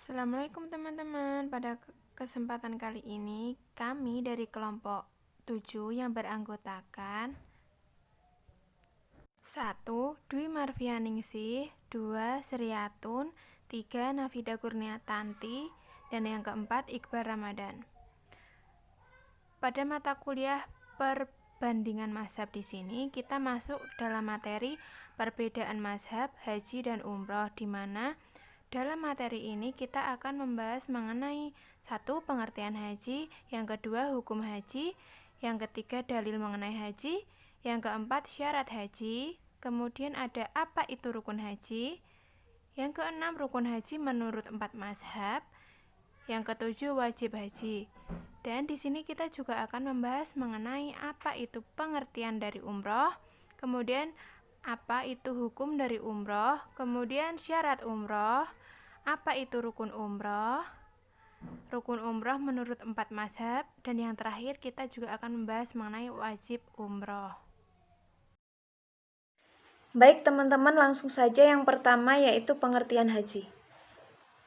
Assalamualaikum teman-teman. Pada kesempatan kali ini kami dari kelompok 7 yang beranggotakan 1. Dwi Marfianingsih, 2. Sriatun, 3. Nafida Kurniatanti, dan yang keempat Iqbal Ramadan. Pada mata kuliah perbandingan mazhab di sini kita masuk dalam materi perbedaan mazhab, haji dan umroh, di mana dalam materi ini kita akan membahas mengenai 1. Pengertian haji, yang kedua hukum haji, yang ketiga dalil mengenai haji, yang keempat syarat haji, kemudian ada apa itu rukun haji, yang keenam rukun haji menurut 4 mazhab, yang ketujuh wajib haji. Dan di sini kita juga akan membahas mengenai apa itu pengertian dari umroh, kemudian apa itu hukum dari umroh, kemudian syarat umroh, apa itu rukun umroh menurut 4 mazhab, dan yang terakhir kita juga akan membahas mengenai wajib umroh. Baik teman-teman, langsung saja yang pertama yaitu pengertian haji.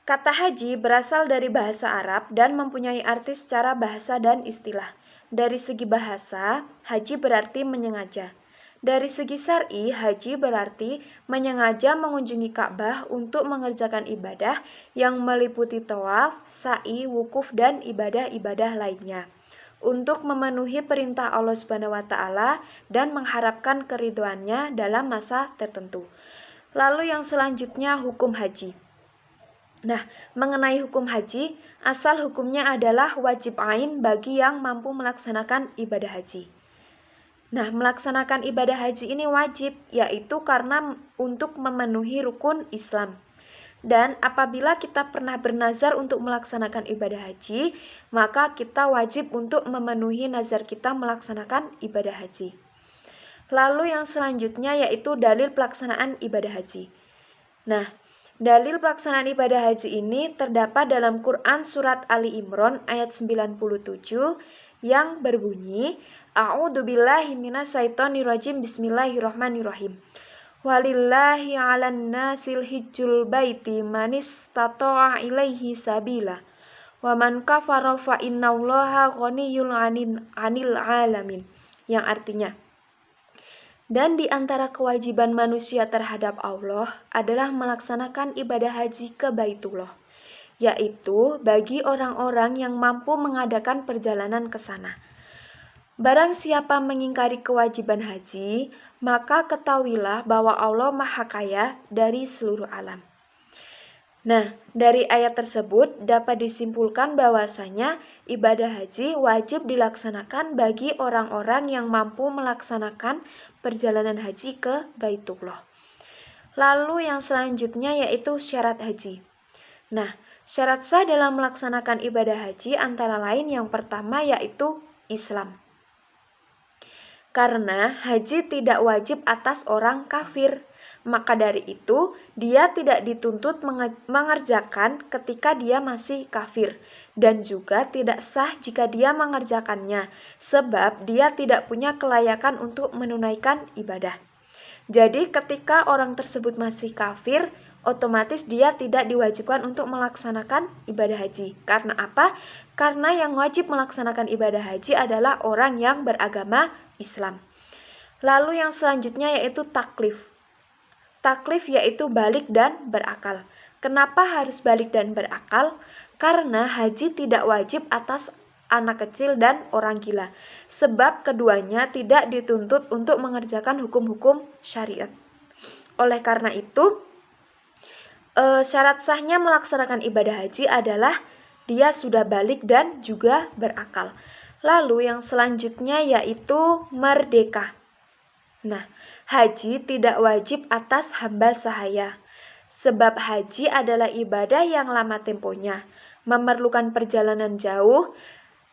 Kata haji berasal dari bahasa Arab dan mempunyai arti secara bahasa dan istilah. Dari segi bahasa, haji berarti menyengaja. Dari segi syar'i, haji berarti menyengaja mengunjungi Ka'bah untuk mengerjakan ibadah yang meliputi tawaf, sa'i, wukuf, dan ibadah-ibadah lainnya, untuk memenuhi perintah Allah Subhanahu wa Ta'ala dan mengharapkan keridhoannya dalam masa tertentu. Lalu yang selanjutnya hukum haji. Nah, mengenai hukum haji, asal hukumnya adalah wajib ain bagi yang mampu melaksanakan ibadah haji. Nah, melaksanakan ibadah haji ini wajib, yaitu karena untuk memenuhi rukun Islam. Dan apabila kita pernah bernazar untuk melaksanakan ibadah haji, maka kita wajib untuk memenuhi nazar kita melaksanakan ibadah haji. Lalu yang selanjutnya yaitu dalil pelaksanaan ibadah haji. Nah, dalil pelaksanaan ibadah haji ini terdapat dalam Quran Surat Ali Imran ayat 97 yang berbunyi, A'udzubillahi minasyaitonirrajim, Bismillahirrahmanirrahim. Walillahi 'alan nasil hijjul baiti man istata'a ilaihi sabila. Wa man kafara fa innallaha ghaniyyun 'anil 'alamin. Yang artinya, dan di antara kewajiban manusia terhadap Allah adalah melaksanakan ibadah haji ke Baitullah, yaitu bagi orang-orang yang mampu mengadakan perjalanan ke sana. Barang siapa mengingkari kewajiban haji, maka ketahuilah bahwa Allah Maha Kaya dari seluruh alam. Nah, dari ayat tersebut dapat disimpulkan bahwasanya ibadah haji wajib dilaksanakan bagi orang-orang yang mampu melaksanakan perjalanan haji ke Baitullah. Lalu yang selanjutnya yaitu syarat haji. Nah, syarat sah dalam melaksanakan ibadah haji antara lain yang pertama yaitu Islam. Karena haji tidak wajib atas orang kafir, maka dari itu dia tidak dituntut mengerjakan ketika dia masih kafir, dan juga tidak sah jika dia mengerjakannya, sebab dia tidak punya kelayakan untuk menunaikan ibadah. Jadi ketika orang tersebut masih kafir, otomatis dia tidak diwajibkan untuk melaksanakan ibadah haji. Karena apa? Karena yang wajib melaksanakan ibadah haji adalah orang yang beragama Islam. Lalu yang selanjutnya yaitu taklif. Taklif yaitu balik dan berakal. Kenapa harus balik dan berakal? Karena haji tidak wajib atas anak kecil dan orang gila, sebab keduanya tidak dituntut untuk mengerjakan hukum-hukum syariat. Oleh karena itu, syarat sahnya melaksanakan ibadah haji adalah dia sudah balik dan juga berakal. Lalu yang selanjutnya yaitu merdeka. Nah, haji tidak wajib atas hamba sahaya, sebab haji adalah ibadah yang lama temponya, memerlukan perjalanan jauh,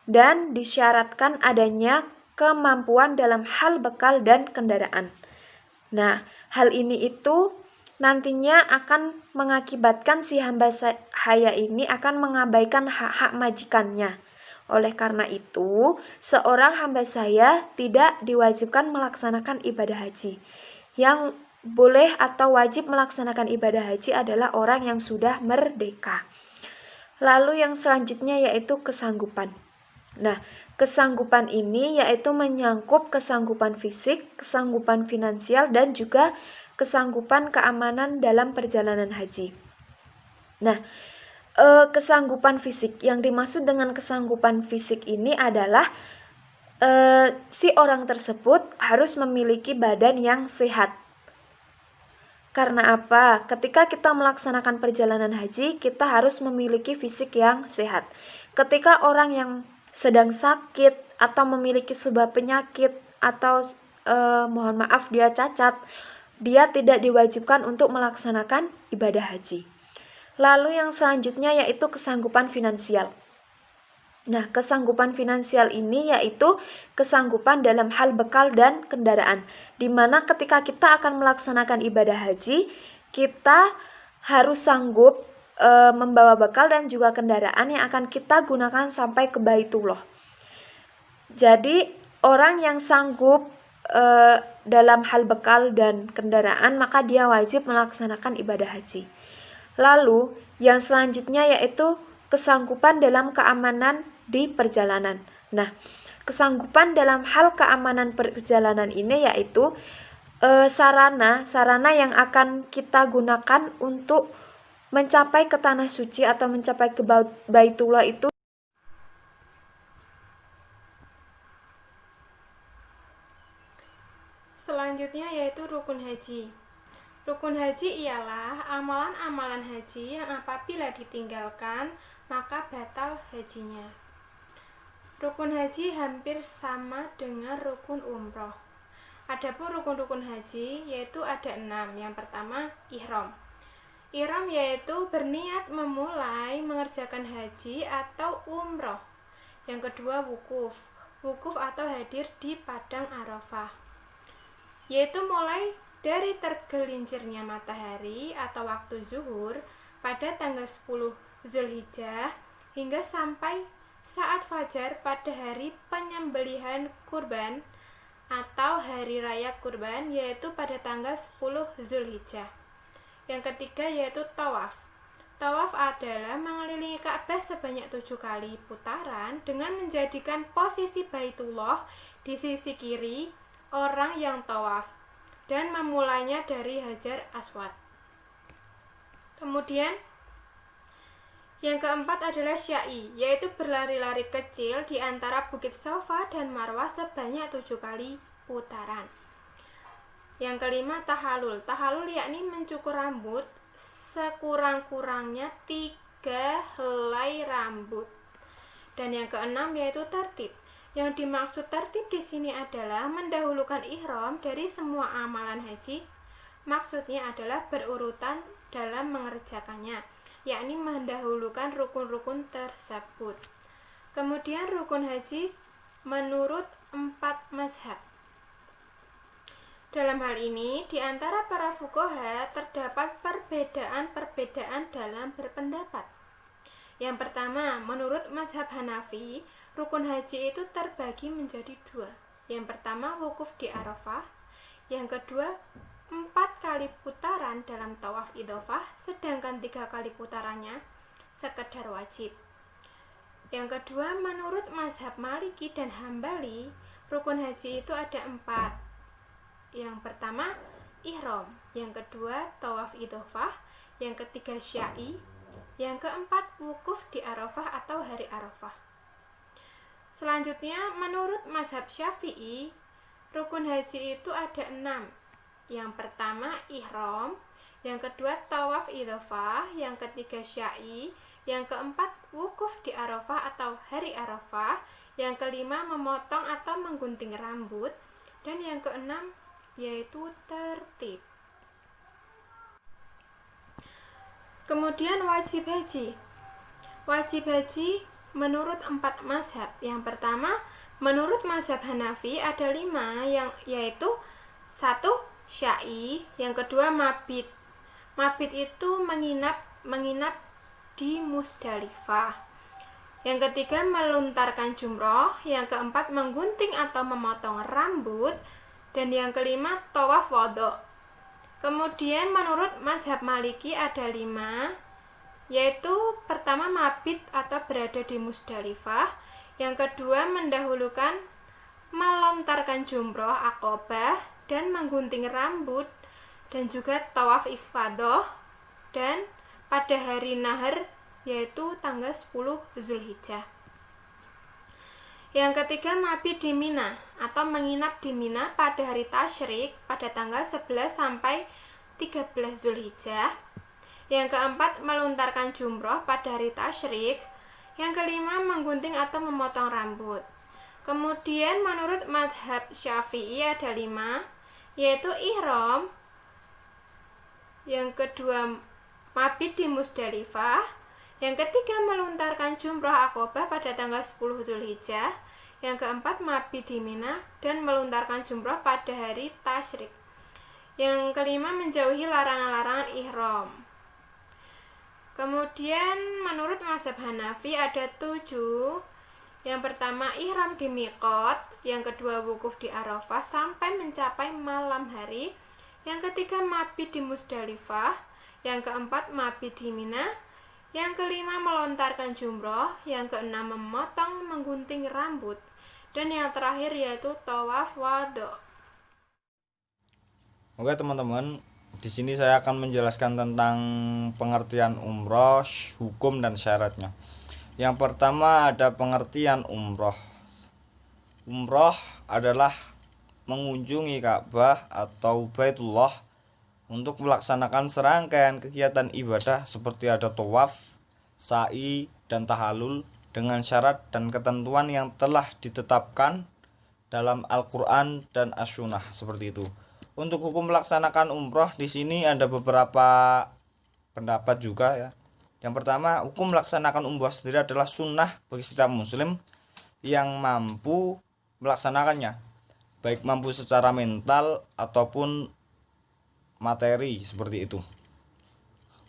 dan disyaratkan adanya kemampuan dalam hal bekal dan kendaraan. Nah, hal ini itu nantinya akan mengakibatkan si hamba sahaya ini akan mengabaikan hak-hak majikannya. Oleh karena itu, seorang hamba sahaya tidak diwajibkan melaksanakan ibadah haji. Yang boleh atau wajib melaksanakan ibadah haji adalah orang yang sudah merdeka. Lalu yang selanjutnya yaitu kesanggupan. Nah, kesanggupan ini yaitu menyangkut kesanggupan fisik, kesanggupan finansial, dan juga kesanggupan keamanan dalam perjalanan haji. Nah, kesanggupan fisik, yang dimaksud dengan kesanggupan fisik ini adalah si orang tersebut harus memiliki badan yang sehat. Karena apa? Ketika kita melaksanakan perjalanan haji, kita harus memiliki fisik yang sehat. Ketika orang yang sedang sakit atau memiliki sebuah penyakit atau mohon maaf dia cacat, dia tidak diwajibkan untuk melaksanakan ibadah haji. Lalu yang selanjutnya yaitu kesanggupan finansial. Nah, kesanggupan finansial ini yaitu kesanggupan dalam hal bekal dan kendaraan, di mana ketika kita akan melaksanakan ibadah haji, kita harus sanggup membawa bekal dan juga kendaraan yang akan kita gunakan sampai ke Baitullah. Jadi, orang yang sanggup dalam hal bekal dan kendaraan, maka dia wajib melaksanakan ibadah haji. Lalu, yang selanjutnya yaitu kesanggupan dalam keamanan di perjalanan. Nah, kesanggupan dalam hal keamanan perjalanan ini yaitu sarana yang akan kita gunakan untuk mencapai ke tanah suci atau mencapai ke Baitullah itu. Selanjutnya yaitu rukun haji. Rukun haji ialah amalan-amalan haji yang apabila ditinggalkan maka batal hajinya. Rukun haji hampir sama dengan rukun umroh. Adapun rukun-rukun haji yaitu ada 6. Yang pertama, ihram. Ihram yaitu berniat memulai mengerjakan haji atau umroh. Yang kedua, wukuf. Wukuf atau hadir di padang Arafah, yaitu mulai dari tergelincirnya matahari atau waktu zuhur pada tanggal 10 Zulhijjah hingga sampai saat fajar pada hari penyembelihan kurban atau hari raya kurban, yaitu pada tanggal 10 Zulhijjah. Yang ketiga yaitu tawaf. Tawaf adalah mengelilingi Ka'bah sebanyak 7 kali putaran dengan menjadikan posisi Baitullah di sisi kiri orang yang tawaf dan memulainya dari Hajar Aswad. Kemudian yang keempat adalah sya'i, yaitu berlari-lari kecil di antara Bukit Safa dan Marwah sebanyak 7 kali putaran. Yang kelima, tahalul. Tahalul yakni mencukur rambut sekurang-kurangnya 3 helai rambut. Dan yang keenam yaitu tertib. Yang dimaksud tertib di sini adalah mendahulukan ihram dari semua amalan haji. Maksudnya adalah berurutan dalam mengerjakannya, yakni mendahulukan rukun-rukun tersebut. Kemudian rukun haji menurut 4 mazhab. Dalam hal ini, di antara para fuqaha terdapat perbedaan-perbedaan dalam berpendapat. Yang pertama, menurut mazhab Hanafi, rukun haji itu terbagi menjadi 2. Yang pertama, wukuf di Arafah. Yang kedua, 4 kali putaran dalam tawaf idhofah, sedangkan 3 kali putarannya sekedar wajib. Yang kedua, menurut mazhab Maliki dan Hambali, rukun haji itu ada 4. Yang pertama, ihram. Yang kedua, tawaf idhofah. Yang ketiga, sya'i. Yang keempat, wukuf di Arafah atau hari Arafah. Selanjutnya, menurut mazhab Syafi'i, rukun haji itu ada 6. Yang pertama, ihram. Yang kedua, tawaf idhofah. Yang ketiga, sya'i. Yang keempat, wukuf di Arafah atau hari Arafah. Yang kelima, memotong atau menggunting rambut. Dan yang keenam, yaitu tertib. Kemudian wajib haji. Wajib haji menurut 4 mazhab. Yang pertama, menurut mazhab Hanafi ada 5, yaitu 1. Sya'i. Yang kedua, mabit. Mabit itu menginap di Musdalifah. Yang ketiga, melontarkan jumroh. Yang keempat, menggunting atau memotong rambut. Dan yang kelima, tawaf wada. Kemudian menurut mazhab Maliki ada 5, yaitu pertama mabit atau berada di Musdalifah, yang kedua mendahulukan melontarkan jumroh akobah dan menggunting rambut, dan juga tawaf ifadah, dan pada hari nahar yaitu tanggal 10 Zulhijjah. Yang ketiga mabit di Mina atau menginap di Mina pada hari tasyrik pada tanggal 11 sampai 13 Zulhijjah. Yang keempat melontarkan jumroh pada hari tasyrik. Yang kelima menggunting atau memotong rambut. Kemudian menurut madhab Syafi'i ada 5, yaitu ihram. Yang kedua mabit di Musdalifah. Yang ketiga melontarkan jumroh akobah pada tanggal 10 Zulhijjah. Yang keempat mabit di Mina dan melontarkan jumroh pada hari tasyrik. Yang kelima menjauhi larangan-larangan ihram. Kemudian menurut mazhab Hanafi ada 7. Yang pertama ihram di miqat, yang kedua wukuf di Arafah sampai mencapai malam hari, yang ketiga mabit di Musdalifah, yang keempat mabit di Mina, yang kelima melontarkan jumroh, yang keenam memotong menggunting rambut, dan yang terakhir yaitu tawaf wado. Oke teman-teman, di sini saya akan menjelaskan tentang pengertian umroh, hukum dan syaratnya. Yang pertama ada pengertian umroh. Umroh adalah mengunjungi Ka'bah atau Baitullah untuk melaksanakan serangkaian kegiatan ibadah seperti ada tawaf, sa'i, dan tahalul dengan syarat dan ketentuan yang telah ditetapkan dalam Al-Quran dan As-Sunnah seperti itu. Untuk hukum melaksanakan umroh di sini ada beberapa pendapat juga ya. Yang pertama, hukum melaksanakan umroh sendiri adalah sunnah bagi setiap muslim yang mampu melaksanakannya, baik mampu secara mental ataupun materi seperti itu.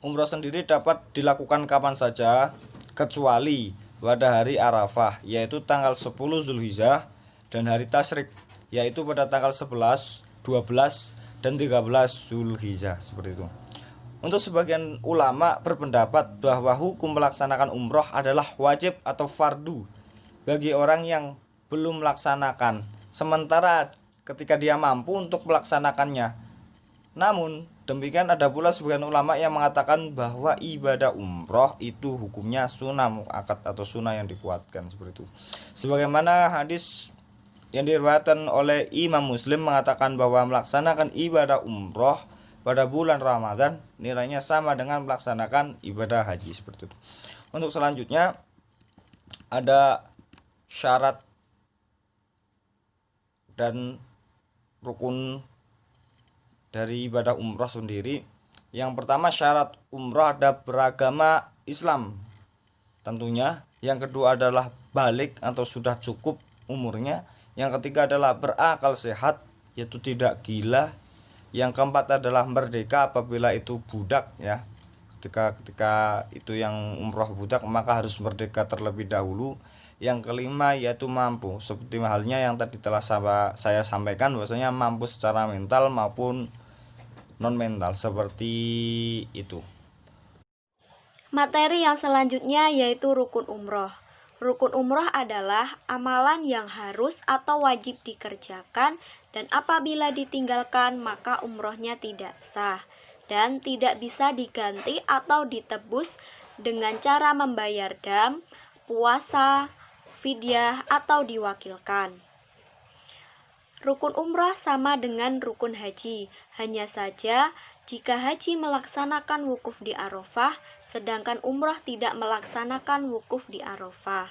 Umroh sendiri dapat dilakukan kapan saja kecuali pada hari Arafah yaitu tanggal 10 Zulhijjah dan hari tasyrik yaitu pada tanggal 11, 12 dan 13 Zulhijjah seperti itu. Untuk sebagian ulama berpendapat bahwa hukum melaksanakan umroh adalah wajib atau fardu bagi orang yang belum melaksanakan, sementara ketika dia mampu untuk melaksanakannya. Namun demikian ada pula sebagian ulama yang mengatakan bahwa ibadah umroh itu hukumnya sunnah muakkad atau sunnah yang dikuatkan seperti itu. Sebagaimana hadis yang diriwayatkan oleh Imam Muslim mengatakan bahwa melaksanakan ibadah umroh pada bulan Ramadan nilainya sama dengan melaksanakan ibadah haji seperti itu. Untuk selanjutnya ada syarat dan rukun dari ibadah umroh sendiri. Yang pertama syarat umroh ada beragama Islam tentunya. Yang kedua adalah balik atau sudah cukup umurnya. Yang ketiga adalah berakal sehat yaitu tidak gila. Yang keempat adalah merdeka apabila itu budak ya. Ketika itu yang umroh budak maka harus merdeka terlebih dahulu. Yang kelima yaitu mampu, seperti halnya yang tadi telah saya sampaikan bahwasanya mampu secara mental maupun non mental seperti itu. Materi yang selanjutnya yaitu rukun umroh. Rukun umroh adalah amalan yang harus atau wajib dikerjakan dan apabila ditinggalkan maka umrohnya tidak sah dan tidak bisa diganti atau ditebus dengan cara membayar dam, puasa, fidyah atau diwakilkan. Rukun umrah sama dengan rukun haji, hanya saja jika haji melaksanakan wukuf di Arafah, sedangkan umrah tidak melaksanakan wukuf di Arafah.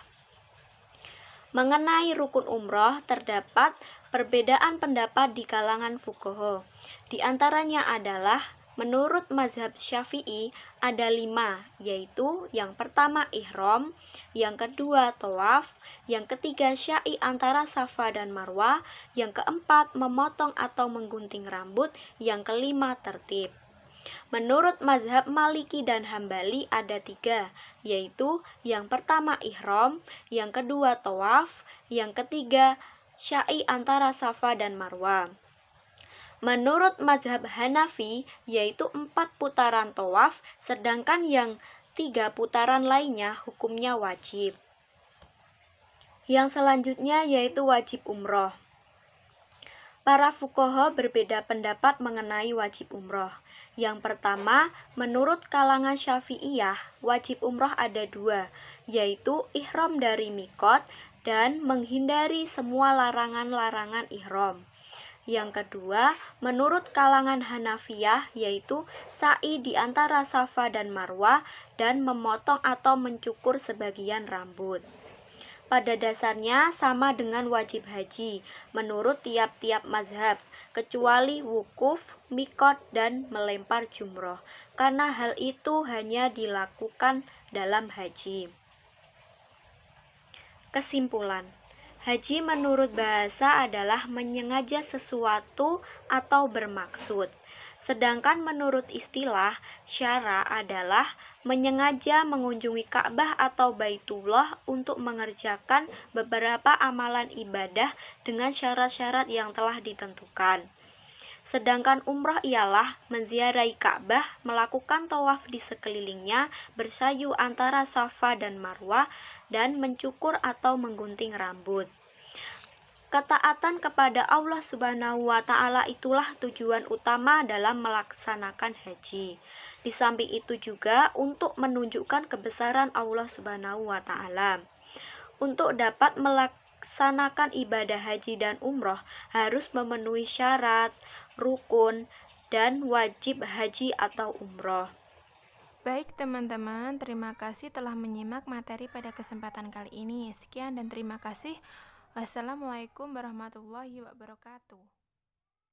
Mengenai rukun umrah terdapat perbedaan pendapat di kalangan fuqaha. Di antaranya adalah menurut mazhab Syafi'i ada 5, yaitu yang pertama ihram, yang kedua tawaf, yang ketiga sya'i antara Safa dan Marwah, yang keempat memotong atau menggunting rambut, yang kelima tertib. Menurut mazhab Maliki dan Hambali ada 3, yaitu yang pertama ihram, yang kedua tawaf, yang ketiga sya'i antara Safa dan Marwah. Menurut mazhab Hanafi yaitu 4 putaran tawaf, sedangkan yang 3 putaran lainnya hukumnya wajib. Yang selanjutnya yaitu wajib umroh. Para fuqaha berbeda pendapat mengenai wajib umroh. Yang pertama, menurut kalangan Syafi'iyah, wajib umroh ada 2, yaitu ihram dari mikot dan menghindari semua larangan-larangan ihram. Yang kedua, menurut kalangan Hanafiyah, yaitu sa'i di antara Safa dan Marwah dan memotong atau mencukur sebagian rambut. Pada dasarnya sama dengan wajib haji menurut tiap-tiap mazhab, kecuali wukuf, mikot, dan melempar jumroh, karena hal itu hanya dilakukan dalam haji. Kesimpulan, haji menurut bahasa adalah menyengaja sesuatu atau bermaksud. Sedangkan menurut istilah, syara adalah menyengaja mengunjungi Ka'bah atau Baitullah untuk mengerjakan beberapa amalan ibadah dengan syarat-syarat yang telah ditentukan. Sedangkan umrah ialah menziarahi Ka'bah, melakukan tawaf di sekelilingnya, bersayu antara Safa dan Marwah, dan mencukur atau menggunting rambut. Ketaatan kepada Allah Subhanahu wa Ta'ala itulah tujuan utama dalam melaksanakan haji. Di samping itu juga untuk menunjukkan kebesaran Allah Subhanahu wa Ta'ala. Untuk dapat melaksanakan ibadah haji dan umroh harus memenuhi syarat, rukun, dan wajib haji atau umroh. Baik teman-teman, terima kasih telah menyimak materi pada kesempatan kali ini. Sekian dan terima kasih. Wassalamualaikum warahmatullahi wabarakatuh.